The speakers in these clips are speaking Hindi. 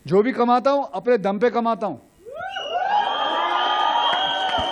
जो भी कमाता हूं अपने दम पे कमाता हूं,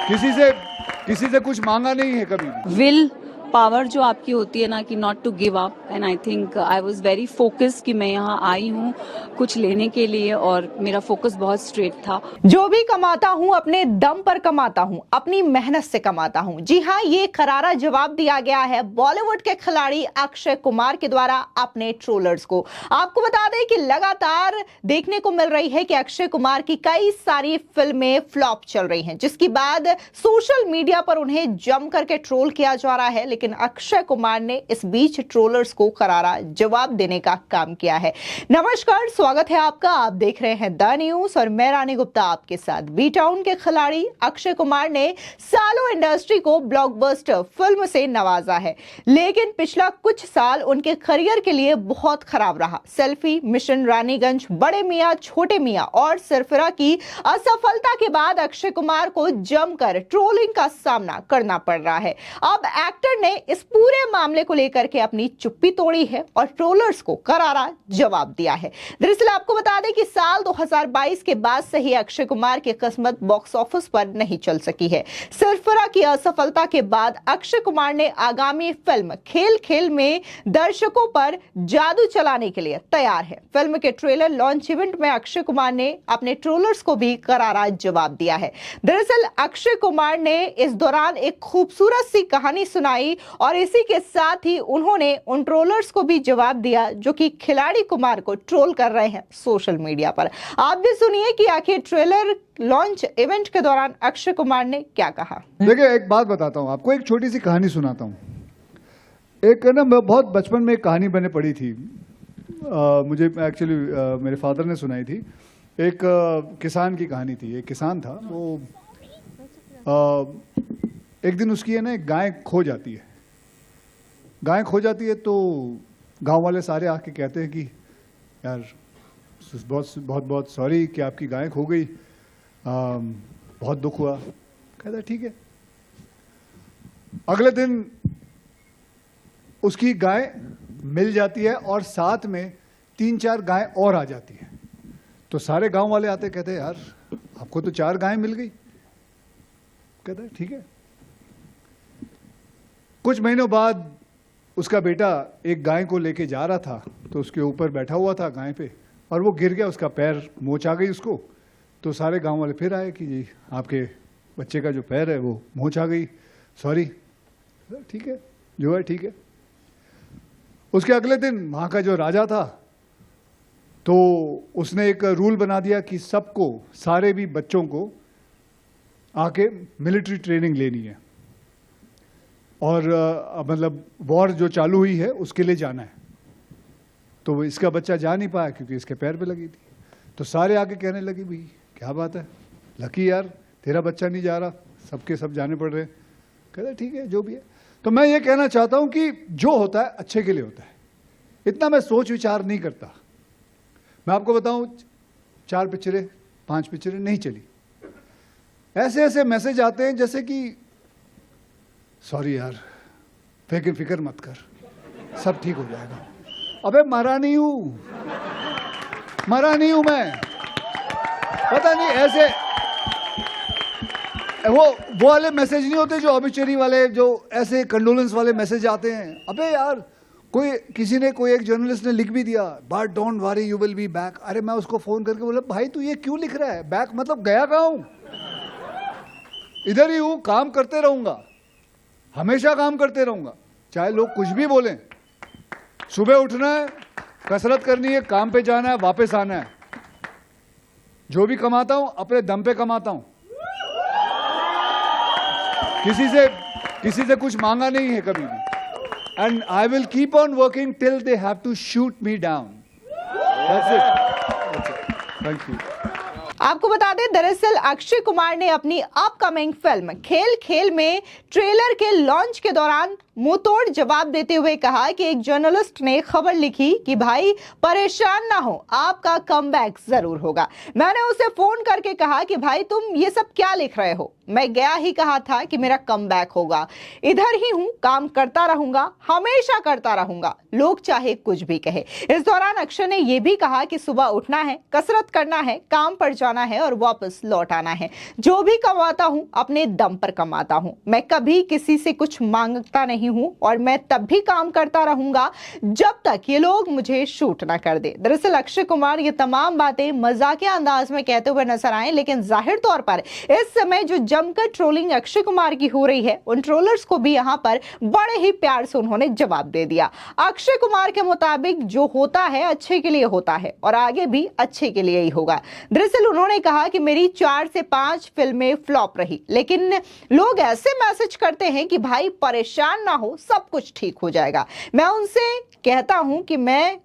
किसी से कुछ मांगा नहीं है कभी भी। विल पावर जो आपकी होती है ना कि not to give up, and I think I was very focus कि मैं यहाँ आई हूँ कुछ लेने के लिए, और मेरा फोकस बहुत स्ट्रेट था। जो भी कमाता हूँ अपने दम पर कमाता हूँ, अपनी मेहनत से कमाता हूँ। जी हाँ, ये करारा जवाब दिया गया है बॉलीवुड के खिलाड़ी अक्षय कुमार के द्वारा अपने ट्रोलर्स को। आपको बता दें कि लगातार देखने को मिल रही है कि अक्षय कुमार की कई सारी फिल्में फ्लॉप चल रही हैं, जिसके बाद सोशल मीडिया पर उन्हें जम करके ट्रोल किया जा रहा है। लेकिन अक्षय कुमार ने इस बीच ट्रोलर्स को करारा जवाब देने का काम किया है। नमस्कार, स्वागत है आपका। आप देख रहे हैं द न्यूज और मैं रानी गुप्ता आपके साथ। बी टाउन के खिलाड़ी अक्षय कुमार ने सालों इंडस्ट्री को ब्लॉकबस्टर फिल्म से नवाजा है, लेकिन पिछला कुछ साल उनके करियर के लिए बहुत खराब रहा। सेल्फी, मिशन रानीगंज, बड़े मियां, छोटे मियां और सरफरा की असफलता के बाद अक्षय कुमार को जमकर ट्रोलिंग का सामना करना पड़ रहा है। अब एक्टर ने इस पूरे मामले को लेकर के अपनी चुप्पी तोड़ी है और ट्रोलर्स को करारा जवाब दिया है। दरअसल आपको बता दें कि साल 2022 के बाद से ही अक्षय कुमार की किस्मत बॉक्स ऑफिस पर नहीं चल सकी है। सरफरा की असफलता के बाद अक्षय कुमार ने आगामी फिल्म खेल खेल में दर्शकों पर जादू चलाने के लिए तैयार है। फिल्म के ट्रेलर लॉन्च इवेंट में अक्षय कुमार ने अपने ट्रोलर्स को भी करारा जवाब दिया है। दरअसल अक्षय कुमार ने इस दौरान एक खूबसूरत सी कहानी सुनाई और इसी के साथ ही उन्होंने उन ट्रोलर्स को भी जवाब दिया जो कि खिलाड़ी कुमार को ट्रोल कर रहे हैं सोशल मीडिया पर। आप भी सुनिए कि आखिर ट्रेलर लॉन्च इवेंट के दौरान अक्षय कुमार ने क्या कहा। देखिए, एक बात बताता हूं आपको, एक छोटी सी कहानी सुनाता हूं। एक ना बहुत बचपन में एक कहानी मैंने पढ़ी थी, मुझे एक्चुअली मेरे फादर ने सुनाई थी। एक किसान की कहानी थी। एक किसान था, वो एक दिन उसकी है ना एक गाय खो जाती है। गाय खो जाती है तो गांव वाले सारे आके कहते हैं कि यार बहुत सॉरी कि आपकी गाय खो गई, बहुत दुख हुआ। कहता है ठीक है। अगले दिन उसकी गाय मिल जाती है और साथ में 3-4 गाय और आ जाती है। तो सारे गांव वाले आते कहते हैं यार आपको तो 4 गाय मिल गई। कहता है ठीक है। कुछ महीनों बाद उसका बेटा एक गाय को लेके जा रहा था, तो उसके ऊपर बैठा हुआ था गाय पे, और वो गिर गया, उसका पैर मोच आ गई उसको। तो सारे गांव वाले फिर आए कि जी आपके बच्चे का जो पैर है वो मोच आ गई, सॉरी। ठीक है, जो है ठीक है। उसके अगले दिन वहाँ का जो राजा था, तो उसने एक रूल बना दिया कि सबको, सारे भी बच्चों को आके मिलिट्री ट्रेनिंग लेनी है, और मतलब वॉर जो चालू हुई है उसके लिए जाना है। तो इसका बच्चा जा नहीं पाया क्योंकि इसके पैर पे लगी थी। तो सारे आके कहने लगे भाई क्या बात है, लकी यार तेरा बच्चा नहीं जा रहा, सबके सब जाने पड़ रहे हैं। कहते ठीक है जो भी है। तो मैं ये कहना चाहता हूं कि जो होता है अच्छे के लिए होता है, इतना मैं सोच विचार नहीं करता। मैं आपको बताऊं 4 पिक्चरें 5 पिक्चरें नहीं चली, ऐसे ऐसे मैसेज आते हैं जैसे कि सॉरी यार फिक्र मत कर, सब ठीक हो जाएगा। अबे मरा नहीं हूं मैं, पता नहीं ऐसे वो वाले मैसेज नहीं होते जो ऑबिचुरी वाले, जो ऐसे कंडोलेंस वाले मैसेज आते हैं। अबे यार कोई एक जर्नलिस्ट ने लिख भी दिया but don't worry you will be back. अरे मैं उसको फोन करके बोला भाई तू ये क्यों लिख रहा है, बैक मतलब गया कहाँ हूं, इधर ही हूं, काम करते रहूंगा, हमेशा काम करते रहूंगा, चाहे लोग कुछ भी बोलें। सुबह उठना है, कसरत करनी है, काम पे जाना है, वापस आना है। जो भी कमाता हूं अपने दम पे कमाता हूं, किसी से कुछ मांगा नहीं है कभी भी। And I will keep on working till they have to shoot me down. That's it. Thank you. आपको बता दें, दरअसल अक्षय कुमार ने अपनी अपकमिंग फिल्म खेल खेल में ट्रेलर के लॉन्च के दौरान मुंह तोड़ जवाब देते हुए कहा कि एक जर्नलिस्ट ने खबर लिखी कि भाई परेशान ना हो, आपका कमबैक जरूर होगा। मैंने उसे फोन करके कहा कि भाई तुम ये सब क्या लिख रहे हो, मैं गया ही कहा था कि मेरा कमबैक होगा, इधर ही हूं, काम करता रहूंगा, हमेशा करता रहूंगा, लोग चाहे कुछ भी कहे। इस दौरान अक्षय ने यह भी कहा कि सुबह उठना है, कसरत करना है, काम पर जाना है और वापस लौट आना है। जो भी कमाता हूं अपने दम पर कमाता हूं, मैं कभी किसी से कुछ मांगता नहीं हूं और मैं तब भी काम करता रहूंगा जब तक ये लोग मुझे शूट ना कर दे। दरअसल अक्षय कुमार ये तमाम बातें मजाकिया अंदाज में कहते हुए नजर आए, लेकिन जाहिर तौर पर इस समय जो जमकर ट्रोलिंग अक्षय कुमार की हो रही है, उन ट्रोलर्स को भी यहां पर बड़े ही प्यार से उन्होंने जवाब दे दिया। अक्षय कुमार के मुताबिक जो होता है अच्छे के लिए होता है और आगे भी अच्छे के लिए ही होगा। दरअसल उन्होंने कहा कि मेरी 4 से 5 फिल्में फ्लॉप रही, लेकिन लोग ऐसे मैसेज करते हैं कि भाई परेशान ना हो, सब कुछ ठीक हो जाएगा। मैं उनसे कहता हूं कि मैं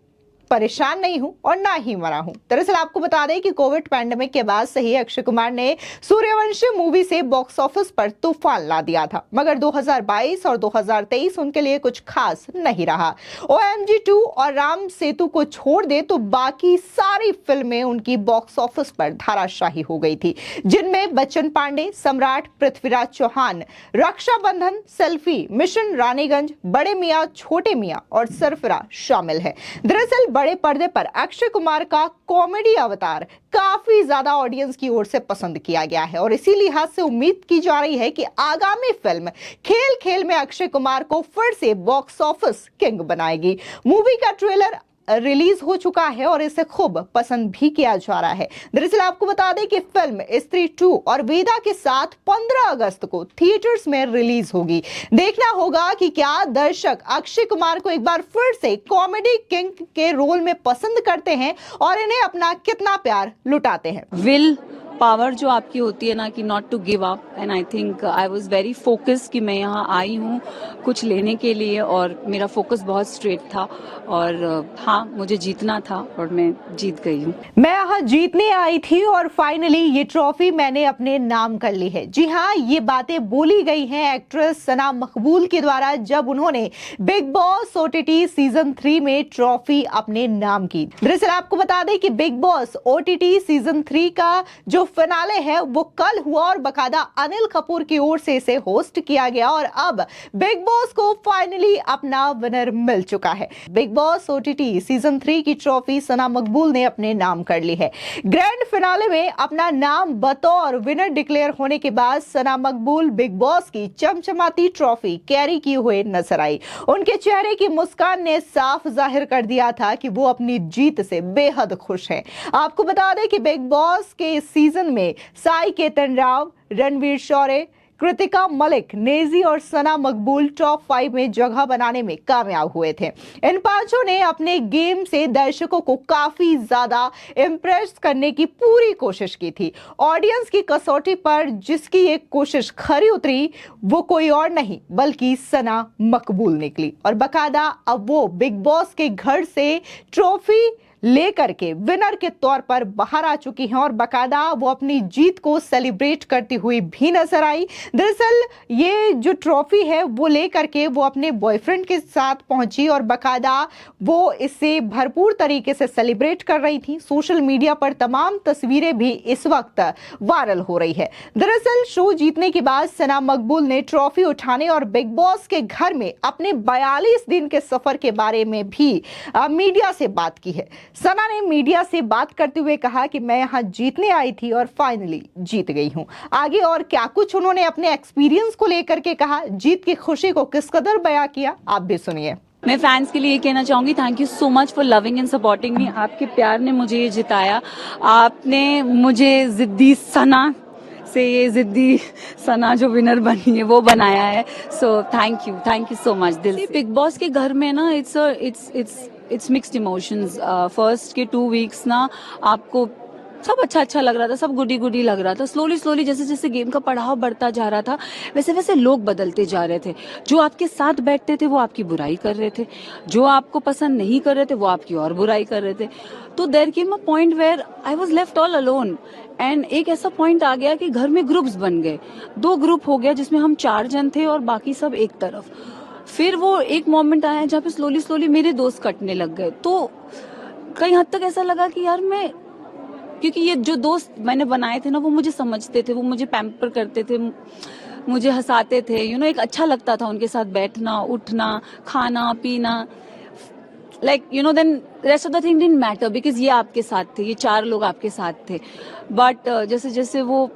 परेशान नहीं हूं और ना ही मरा हूं। दरअसल आपको बता दें कि कोविड पैंडेमिक के बाद से ही अक्षय कुमार ने सूर्यवंशी मूवी से बॉक्स ऑफिस पर तूफान ला दिया था, मगर 2022 और 2023 उनके लिए कुछ खास नहीं रहा। OMG 2 और राम सेतु को छोड़ दे तो बाकी सारी फिल्में उनकी बॉक्स ऑफिस पर धाराशाही हो गई थी, जिनमें बच्चन पांडे, सम्राट, पृथ्वीराज चौहान, रक्षाबंधन, सेल्फी, मिशन रानीगंज, बड़े मियां, छोटे मियां और सरफरा शामिल है। दरअसल बड़े पर्दे पर अक्षय कुमार का कॉमेडी अवतार काफी ज्यादा ऑडियंस की ओर से पसंद किया गया है और इसी लिहाज से उम्मीद की जा रही है कि आगामी फिल्म खेल खेल में अक्षय कुमार को फिर से बॉक्स ऑफिस किंग बनाएगी। मूवी का ट्रेलर रिलीज हो चुका है और इसे खूब पसंद भी किया जा रहा है। दरअसल आपको बता दें कि फिल्म स्त्री 2 और वेदा के साथ 15 अगस्त को थिएटर्स में रिलीज होगी। देखना होगा कि क्या दर्शक अक्षय कुमार को एक बार फिर से कॉमेडी किंग के रोल में पसंद करते हैं और इन्हें अपना कितना प्यार लुटाते हैं। विल पावर जो आपकी होती है ना कि not to give up, and I think I was very focused कि मैं यहाँ आई हूँ कुछ लेने के लिए और मेरा फोकस बहुत स्ट्रेट था और हाँ मुझे जीतना था और मैं जीत गई हूँ। मैं यहाँ जीतने आई थी और फाइनली ये ट्रॉफी मैंने अपने नाम कर ली है। जी हाँ, ये बातें बोली गई हैं एक्ट्रेस सना मकबूल के द्वारा जब उन्होंने बिग बॉस OTT सीजन 3 में ट्रॉफी अपने नाम की। दरअसल आपको बता दें कि बिग बॉस OTT सीजन 3 का जो फिनाले है वो कल हुआ और बकायदा अनिल कपूर की ओर से इसे होस्ट किया गया और अब बिग बॉस को फाइनली अपना विनर मिल चुका है। बिग बॉस OTT सीजन 3 की ट्रॉफी सना मकबूल ने अपने नाम कर ली है। ग्रैंड फिनाले में अपना नाम बतौर विनर डिक्लेयर होने के बाद सना मकबूल बिग बॉस की चमचमाती ट्रॉफी कैरी किए हुए नजर आई। उनके चेहरे की मुस्कान ने साफ जाहिर कर दिया था कि वो अपनी जीत से बेहद खुश हैं। आपको बता दें कि बिग बॉस के इस सीजन में साई केतन राव, रणवीर शौर्य, कृतिका मलिक, नेजी और सना मकबूल टॉप 5 में जगह बनाने में कामयाब हुए थे। इन पांचों ने अपने गेम से दर्शकों को काफी ज्यादा इम्प्रेस करने की पूरी कोशिश की थी। ऑडियंस की कसौटी पर जिसकी एक कोशिश खरी उतरी वो कोई और नहीं बल्कि सना मकबूल निकली और बकायदा अब वो बिग बॉस के घर से ट्रॉफी लेकर के विनर के तौर पर बाहर आ चुकी हैं और बकायदा वो अपनी जीत को सेलिब्रेट करती हुई भी नजर आई। दरअसल ये जो ट्रॉफी है वो लेकर के वो अपने बॉयफ्रेंड के साथ पहुंची और बकायदा वो इसे भरपूर तरीके से सेलिब्रेट कर रही थी। सोशल मीडिया पर तमाम तस्वीरें भी इस वक्त वायरल हो रही है। दरअसल शो जीतने के बाद सना मकबूल ने ट्रॉफी उठाने और बिग बॉस के घर में अपने 42 दिन के सफर के बारे में भी मीडिया से बात की है। सना ने मीडिया से बात करते हुए कहा कि मैं यहाँ जीतने आई थी और फाइनली जीत गई हूँ। आगे और क्या कुछ उन्होंने अपने एक्सपीरियंस को लेकर के कहा, जीत की खुशी को किस कदर बयां किया, आप भी सुनिए। मैं फैंस के लिए ये कहना चाहूंगी, thank you so much for loving and supporting me. आपके प्यार ने मुझे ये जिताया, आपने मुझे जिद्दी सना से ये जिद्दी सना जो विनर बनी है वो बनाया है। So thank you so much दिल से। बिग बॉस के घर में ना इट्स मिक्स्ड इमोशंस। फर्स्ट के 2 वीक्स ना आपको सब अच्छा लग रहा था, सब गुडी लग रहा था। स्लोली जैसे जैसे गेम का पड़ाव बढ़ता जा रहा था वैसे वैसे लोग बदलते जा रहे थे। जो आपके साथ बैठते थे वो आपकी बुराई कर रहे थे, जो आपको पसंद नहीं कर रहे थे वो आपकी और बुराई कर रहे थे। तो there came a point where I was left all alone and एक ऐसा पॉइंट आ गया कि घर में ग्रुप्स बन गए। 2 ग्रुप हो गया जिसमें हम 4 जन थे और बाकी सब एक तरफ। फिर वो एक मोमेंट आया जहाँ पे स्लोली स्लोली मेरे दोस्त कटने लग गए, तो कई हद तक ऐसा लगा कि यार मैं, क्योंकि ये जो दोस्त मैंने बनाए थे ना वो मुझे समझते थे, वो मुझे पैम्पर करते थे, मुझे हंसाते थे, एक अच्छा लगता था उनके साथ बैठना, उठना, खाना पीना, then rest of the thing didn't matter because ये आपके साथ थे, ये 4 लोग आपके साथ थे। बट जैसे जैसे वो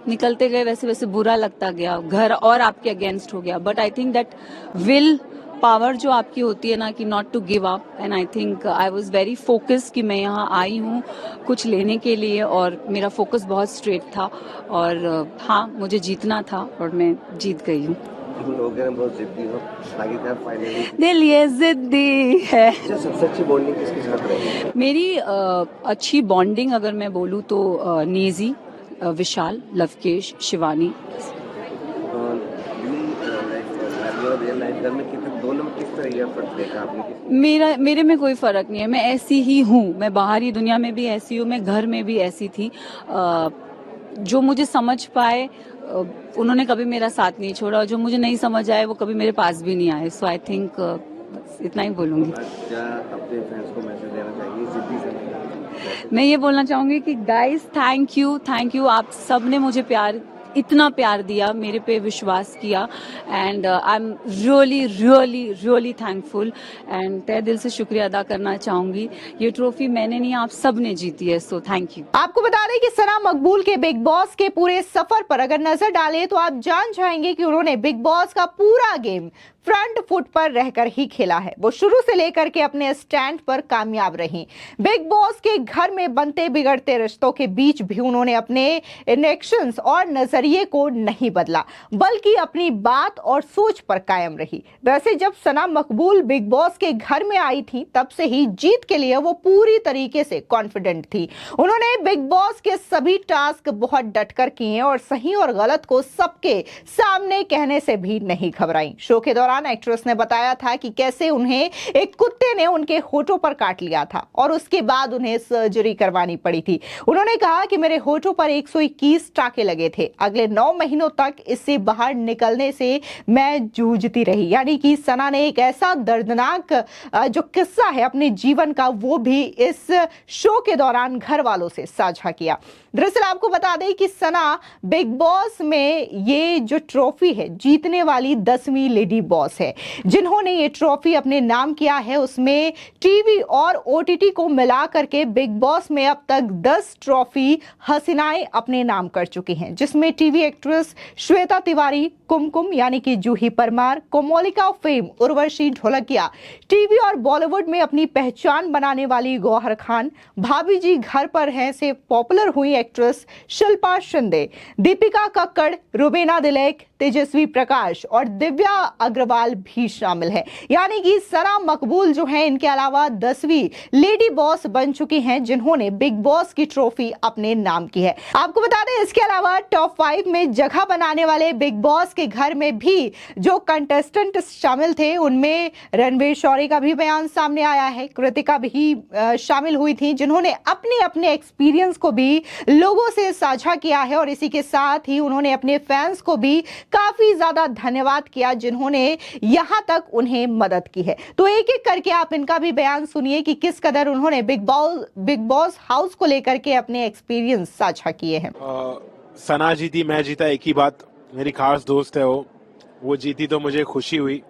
निकलते गए वैसे वैसे बुरा लगता गया, घर और आपके अगेंस्ट हो गया। But I think that will power जो आपकी होती है ना, कि not to give up, and I think I was very focused कि मैं यहाँ आई हूँ कुछ लेने के लिए, और मेरा फोकस बहुत स्ट्रेट था, और हाँ मुझे जीतना था और मैं जीत गई हूँ। लोग हैं बहुत जिद्दी हो, आगे क्या फाइनली दिल ये जिद्दी है। सबसे अच्छी बॉन्डिंग किसके साथ रही? मेरी अच्छी बॉन्डिंग अगर मैं बोलूँ तो नेजी, विशाल, लवकेश, शिवानी। रियल लाइफ में दोनों में किस तरह का फर्क देखा आपने? मेरे में कोई फर्क नहीं है, मैं ऐसी ही हूँ, मैं बाहरी दुनिया में भी ऐसी हूँ, मैं घर में भी ऐसी थी। जो मुझे समझ पाए उन्होंने कभी मेरा साथ नहीं छोड़ा, और जो मुझे नहीं समझ आए वो कभी मेरे पास भी नहीं आए। सो आई थिंक इतना ही बोलूंगी। क्या अपने फ्रेंड्स को मैसेज देना चाहिए जिद्दी से? मैं ये बोलना चाहूंगी कि गाइस थैंक यू, आप सब ने मुझे इतना प्यार दिया, मेरे पे विश्वास किया, and I am really really really thankful, and तहे दिल से शुक्रिया अदा करना चाहूंगी। ये ट्रॉफी मैंने नहीं, आप सब ने जीती है, सो थैंक यू। आपको बता दें कि सना मकबूल के बिग बॉस के पूरे सफर पर अगर नजर डालें तो आप जान जाएंगे कि उन्होंने बिग बॉस का पूरा गेम फ्रंट फुट पर रहकर ही खेला है। वो शुरू से लेकर के अपने स्टैंड पर कामयाब रही। बिग बॉस के घर में बनते बिगड़ते रिश्तों के बीच भी उन्होंने अपने इनेक्शंस और नजरिए को नहीं बदला, बल्कि अपनी बात और सोच पर कायम रही। वैसे जब सना मकबूल बिग बॉस के घर में आई थी तब से ही जीत के लिए वो पूरी तरीके से कॉन्फिडेंट थी। उन्होंने बिग बॉस के सभी टास्क बहुत डटकर किए और सही और गलत को सबके सामने कहने से भी नहीं घबराई। शो के दौरान एक्ट्रेस ने बताया था कि कैसे उन्हें एक कुत्ते ने उनके होठों पर काट लिया था और उसके बाद उन्हें सर्जरी करवानी पड़ी थी। उन्होंने कहा कि मेरे होठों पर 121 टाके लगे थे। अगले 9 महीनों तक इससे बाहर निकलने से मैं जूझती रही। यानी कि सना ने एक ऐसा दर्दनाक जो किस्सा है अपने जीवन का वो भी इस शो के दौरान घर वालों से साझा किया। दरअसल आपको बता दें कि सना बिग बॉस में ये जो ट्रॉफी है जीतने वाली 10वीं लेडी बॉस है। जिन्होंने ये ट्रॉफी अपने नाम किया है उसमें टीवी और ओटीटी को मिला करके बिग बॉस में अब तक 10 ट्रॉफी हसीनाएं अपने नाम कर चुकी हैं, जिसमें टीवी एक्ट्रेस श्वेता तिवारी, कुमकुम यानी कि जूही परमार, कोमोलिका फेम उर्वशी ढोलकिया, टीवी और बॉलीवुड में अपनी पहचान बनाने वाली गौहर खान, भाभी जी घर पर हैं से पॉपुलर हुई एक्ट्रेस शिल्पा शिंदे, दीपिका कक्कड़, रुबीना दिलेक, तेजस्वी प्रकाश और दिव्या अग्रवाल भी शामिल है। यानी कि सना मकबूल जो है इनके अलावा 10वीं लेडी बॉस बन चुकी हैं जिन्होंने बिग बॉस की ट्रॉफी अपने नाम की है। आपको बता दें इसके अलावा टॉप 5 में जगह बनाने वाले बिग बॉस के घर में भी जो कंटेस्टेंट शामिल थे उनमें रणवीर शौरी का भी बयान सामने आया है, कृतिका भी शामिल हुई थी, जिन्होंने अपने अपने एक्सपीरियंस को भी लोगों से साझा किया है और इसी के साथ ही उन्होंने अपने फैंस को भी काफी ज्यादा धन्यवाद किया जिन्होंने यहां तक उन्हें मदद की है। तो एक एक करके आप इनका भी बयान सुनिए कि किस कदर उन्होंने बिग बॉस हाउस को लेकर के अपने एक्सपीरियंस साझा किए हैं। सना जीती, मैं जीता, एक ही बात। मेरी खास दोस्त है वो जीती तो मुझे खुशी हुई।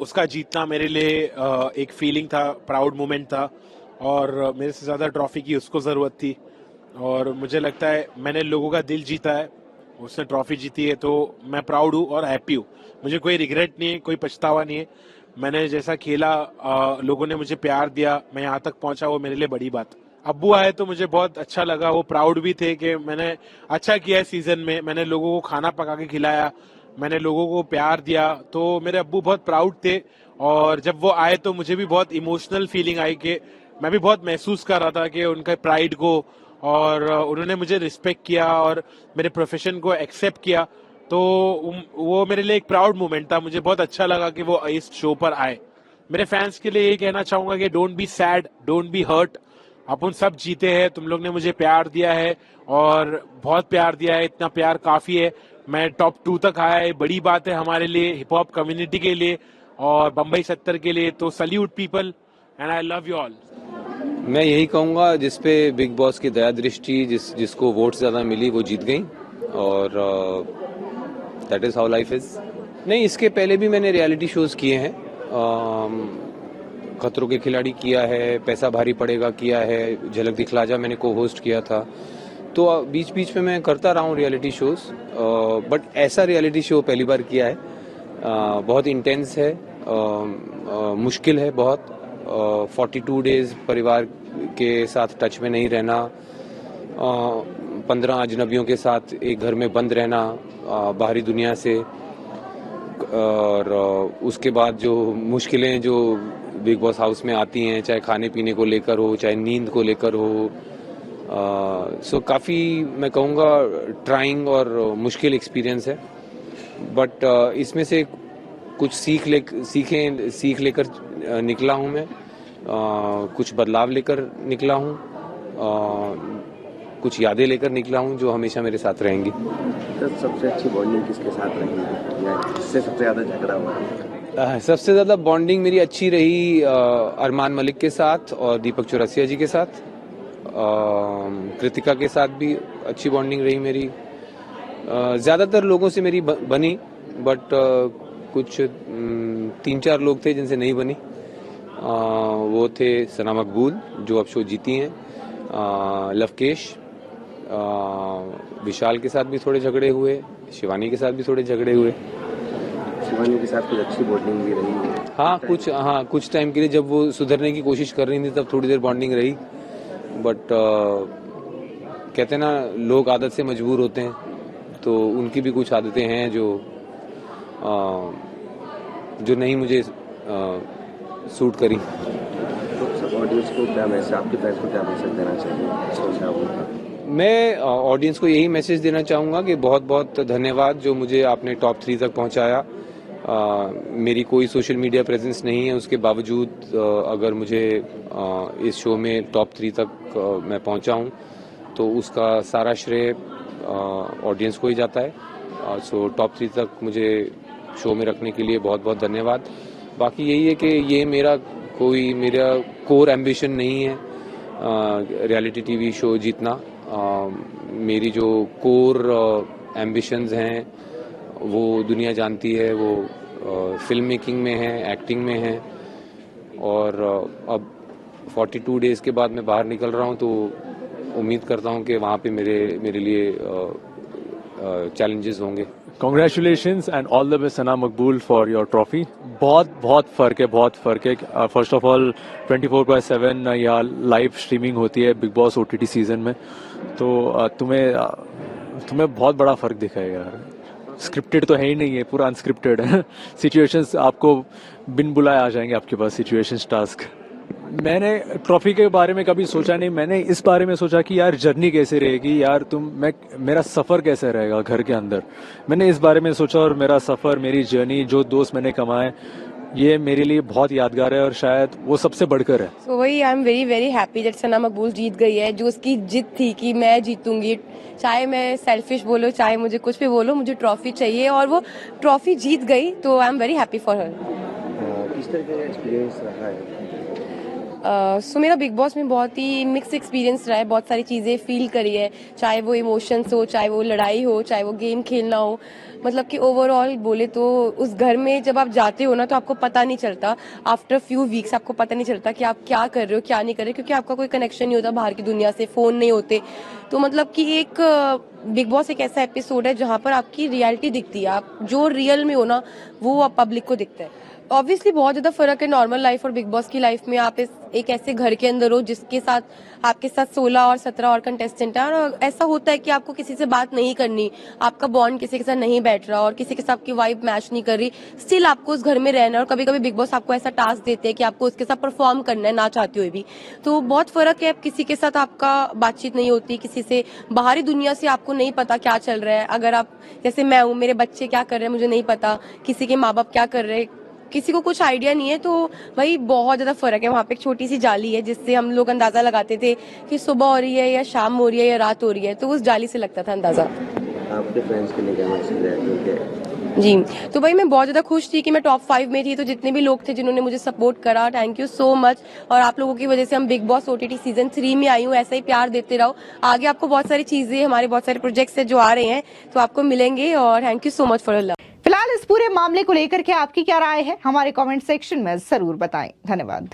उसका जीतना मेरे लिए एक फीलिंग था, प्राउड मोमेंट था और मेरे से ज़्यादा ट्रॉफी की उसको ज़रूरत थी और मुझे लगता है मैंने लोगों का दिल जीता है, उसने ट्रॉफी जीती है, तो मैं प्राउड हूँ और हैप्पी हूँ। मुझे कोई रिग्रेट नहीं है, कोई पछतावा नहीं है। मैंने जैसा खेला, लोगों ने मुझे प्यार दिया, मैं यहाँ तक पहुँचा, वो मेरे लिए बड़ी बात। अब्बू आए तो मुझे बहुत अच्छा लगा, वो प्राउड भी थे कि मैंने अच्छा किया है सीजन में, मैंने लोगों को खाना पका के खिलाया, मैंने लोगों को प्यार दिया, तो मेरे अब्बू बहुत प्राउड थे। और जब वो आए तो मुझे भी बहुत इमोशनल फीलिंग आई कि मैं भी बहुत महसूस कर रहा था कि उनके प्राइड को, और उन्होंने मुझे रिस्पेक्ट किया और मेरे प्रोफेशन को एक्सेप्ट किया, तो वो मेरे लिए एक प्राउड मोमेंट था। मुझे बहुत अच्छा लगा कि वो इस शो पर आए। मेरे फैंस के लिए ये कहना चाहूंगा कि don't be sad, don't be hurt. अपन सब जीते हैं, तुम लोग ने मुझे प्यार दिया है और बहुत प्यार दिया है, इतना प्यार काफी है। मैं टॉप 2 तक आया है, बड़ी बात है हमारे लिए, हिप हॉप कम्युनिटी के लिए और बम्बई 70 के लिए। तो salute people and I love you all. मैं यही कहूँगा जिसपे बिग बॉस की दया दृष्टि जिसको वोट ज़्यादा मिली वो जीत गई, और that is how life is. नहीं, इसके पहले भी मैंने रियलिटी शोज़ किए हैं, खतरों के खिलाड़ी किया है, पैसा भारी पड़ेगा किया है, झलक दिखला जा मैंने को होस्ट किया था। तो बीच बीच में मैं करता रहा हूँ रियलिटी शोज़, बट ऐसा रियलिटी शो पहली बार किया है। बहुत इंटेंस है, मुश्किल है बहुत। 42 डेज परिवार के साथ टच में नहीं रहना, 15 अजनबियों के साथ एक घर में बंद रहना बाहरी दुनिया से, और उसके बाद जो मुश्किलें जो बिग बॉस हाउस में आती हैं, चाहे खाने पीने को लेकर हो, चाहे नींद को लेकर हो, सो काफ़ी मैं कहूँगा ट्राइंग और मुश्किल एक्सपीरियंस है। बट इसमें से कुछ सीख लेकर निकला हूँ मैं, कुछ बदलाव लेकर निकला हूँ, कुछ यादें लेकर निकला हूँ जो हमेशा मेरे साथ रहेंगी। तो सबसे अच्छी बॉन्डिंग किसके साथ रही या किससे सबसे ज़्यादा झगड़ा हुआ? सबसे ज़्यादा बॉन्डिंग मेरी अच्छी रही अरमान मलिक के साथ और दीपक चौरसिया जी के साथ। कृतिका के साथ भी अच्छी बॉन्डिंग रही मेरी। ज़्यादातर लोगों से मेरी बनी, बट कुछ 3-4 लोग थे जिनसे नहीं बनी। वो थे सना मकबूल जो अब शो जीती हैं, लवकेश, विशाल के साथ भी थोड़े झगड़े हुए, शिवानी के साथ भी थोड़े झगड़े हुए। शिवानी के साथ कुछ अच्छी बॉन्डिंग भी रही है? हाँ, कुछ टाइम के लिए जब वो सुधरने की कोशिश कर रही थी तब थोड़ी देर बॉन्डिंग रही, बट कहते हैं ना लोग आदत से मजबूर होते हैं, तो उनकी भी कुछ आदतें हैं जो नहीं मुझे सूट करी। तो ऑडियंस को क्या मैसेज, आपके फैंस को क्या मैसेज देना चाहिए? मैं ऑडियंस को यही मैसेज देना चाहूँगा कि बहुत बहुत धन्यवाद जो मुझे आपने टॉप 3 तक पहुँचाया। मेरी कोई सोशल मीडिया प्रेजेंस नहीं है, उसके बावजूद अगर मुझे इस शो में टॉप 3 तक मैं पहुँचा हूँ तो उसका सारा श्रेय ऑडियंस को ही जाता है। सो टॉप 3 तक मुझे शो में रखने के लिए बहुत बहुत धन्यवाद। बाकी यही है कि ये मेरा कोर एम्बिशन नहीं है रियलिटी टीवी शो जीतना। मेरी जो कोर एम्बिशंस हैं वो दुनिया जानती है, वो फिल्म मेकिंग में है, एक्टिंग में है, और अब 42 डेज के बाद मैं बाहर निकल रहा हूँ तो उम्मीद करता हूँ कि वहाँ पे मेरे लिए चैलेंजेस होंगे। Congratulations and all the best Sana Maqbool for your trophy। बहुत फ़र्क है। फर्स्ट ऑफ ऑल 24/7 यहाँ लाइव स्ट्रीमिंग होती है बिग बॉस OTT सीजन में, तो तुम्हें बहुत बड़ा फ़र्क दिखा है यार। स्क्रिप्टेड तो है ही नहीं है, पूरा अनस्क्रिप्टेड है। सिचुएशंस आपको बिन बुलाए आ जाएंगे आपके पास, सिचुएशंस टास्क। मैंने ट्रॉफी के बारे में कभी सोचा नहीं, मैंने इस बारे में सोचा कि यार जर्नी कैसे रहेगी यार, मेरा सफ़र कैसे रहेगा घर के अंदर। मैंने इस बारे में सोचा और मेरा सफ़र, मेरी जर्नी, जो दोस्त मैंने कमाए, ये मेरे लिए बहुत यादगार है और शायद वो सबसे बढ़कर है। So वही I am very very happy that Sana Maqbool जीत गई है। जो उसकी जिद थी कि मैं जीतूंगी, चाहे मैं सेल्फिश बोलो चाहे मुझे कुछ भी बोलो, मुझे ट्रॉफी चाहिए, और वो ट्रॉफी जीत गई, तो आई am very happy for her. किस तरह का एक्सपीरियंस रहा है? सो मेरा बिग बॉस में बहुत ही मिक्स एक्सपीरियंस रहा है। बहुत सारी चीज़ें फील करी है, चाहे वो इमोशंस हो, चाहे वो लड़ाई हो, चाहे वो गेम खेलना हो। मतलब कि ओवरऑल बोले तो उस घर में जब आप जाते हो ना तो आपको पता नहीं चलता, आफ्टर फ्यू वीक्स आपको पता नहीं चलता कि आप क्या कर रहे हो क्या नहीं कर रहे, क्योंकि आपका कोई कनेक्शन नहीं होता बाहर की दुनिया से, फ़ोन नहीं होते। तो मतलब कि एक बिग बॉस एक ऐसा एपिसोड है जहाँ पर आपकी रियलिटी दिखती है, आप जो रियल में हो ना वो आप पब्लिक को दिखता है। ऑब्वियसली बहुत ज़्यादा फर्क है नॉर्मल लाइफ और बिग बॉस की लाइफ में। आप एक ऐसे घर के अंदर हो जिसके साथ आपके साथ 16 और 17 और कंटेस्टेंट हैं, और ऐसा होता है कि आपको किसी से बात नहीं करनी, आपका बॉन्ड किसी के साथ नहीं बैठ रहा और किसी के साथ आपकी वाइब मैच नहीं कर रही, स्टिल आपको उस घर में रहना है। और कभी कभी बिग बॉस आपको ऐसा टास्क देते हैं कि आपको उसके साथ परफॉर्म करना है ना चाहते हुए भी। तो बहुत फर्क है, किसी के साथ आपका बातचीत नहीं होती, किसी से बाहरी दुनिया से आपको नहीं पता क्या चल रहा है। अगर आप जैसे मैं हूँ, मेरे बच्चे क्या कर रहे हैं मुझे नहीं पता, किसी के माँ बाप क्या कर रहे हैं किसी को कुछ आइडिया नहीं है। तो भाई बहुत ज़्यादा फ़र्क है। वहाँ पे एक छोटी सी जाली है जिससे हम लोग अंदाज़ा लगाते थे कि सुबह हो रही है या शाम हो रही है या रात हो रही है, तो उस जाली से लगता था अंदाज़ा। आपके फैंस के लिए क्या मैसेज है क्योंकि जी, तो भाई मैं बहुत ज़्यादा खुश थी कि मैं टॉप 5 में थी, तो जितने भी लोग थे जिन्होंने मुझे सपोर्ट करा, थैंक यू सो मच। और आप लोगों की वजह से हम बिग बॉस OTT सीजन 3 में आई हूँ, ऐसा ही प्यार देते रहो। आगे आपको बहुत सारी चीज़ें, हमारे बहुत सारे प्रोजेक्ट्स है जो आ रहे हैं, तो आपको मिलेंगे, और thank you so much for love. फिलहाल इस पूरे मामले को लेकर के आपकी क्या राय है, हमारे कमेंट सेक्शन में जरूर बताएं। धन्यवाद।